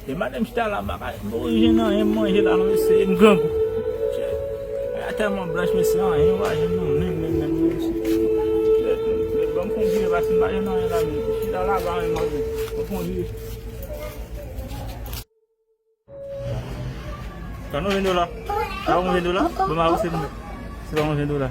Et madame, j'étais là-bas, je n'ai mangé dans le c'est un grand. Il y a tellement blanche, mais c'est un rien, je n'ai même. Bon, conduire, parce que je n'ai là, je suis là-bas, je conduire. Quand on vient de là, quand on vient de là, on va aussi c'est pas on vient de là.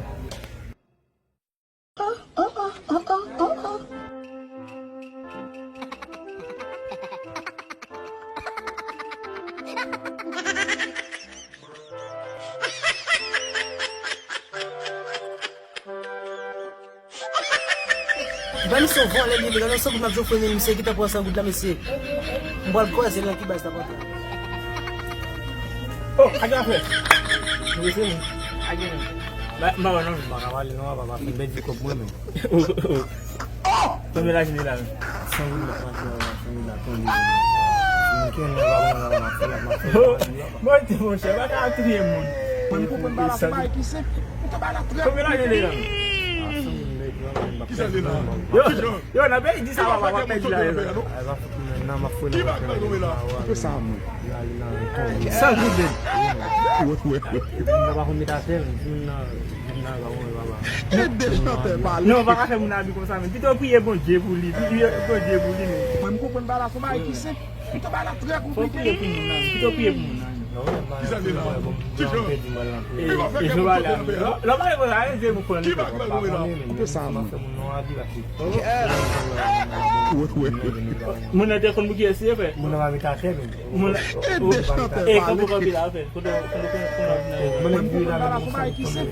Bani so vola ali, não sou como eu fui me sei que tá passando da messe. Bora coisa lá que basta para. Oh, ada apa? Mesti ada. Bawa non, bawa wali no bawa pembeli kau buat ni. Oh, pembeli sini lah. Semua mungkin bawa mungkin mau siapa kat tu dia mun. Mampu pun bawa mai kisah. Kita bawa tu. Pembeli ni lah. Yo, na bem disse a babá que na mafuna que samu sangue dele na ba comida dele na baba não vai fazer nada com ça mais tu dois prier bon Dieu pour lui tu bon Dieu pour lui même ko pon bala ko mai kisse to bala très compliqué tu dois prier pour nous Muna dia kon buki esi apa? muna ba mita tebe Muna kamu kau bila apa? Kudo muna bila bala ko mai kisse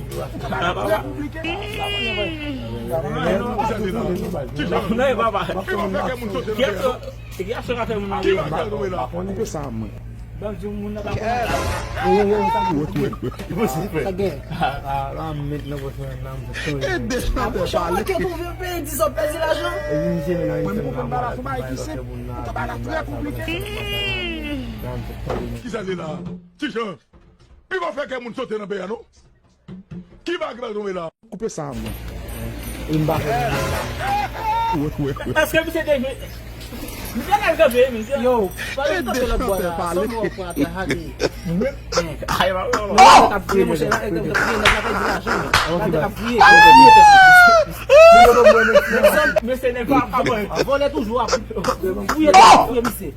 Não, baba. Que acha que tem uma que samu Bang muna ba? você mit na você nam Chama que tu viu bem desopese lá já. Même ko pon bala ko mai kisse to bala très compliqué. Qui ça là? Tichon. Il va faire que moun sauter dans pays non? Qui va grandir là? couper samu Est-ce que você tem Jangan kau beli, Yo, para to pela bola. Somos para hadi. Ayo, Tá frio, mas ela é da frio, na casa de lá. Tá frio. mas você nem vai acabar. A bola é toujours. Frio tá frio, me sei.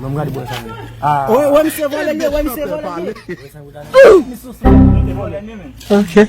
não gadi boa samu Oi, me sei bola ali, oi, me sei bola ali. Okay.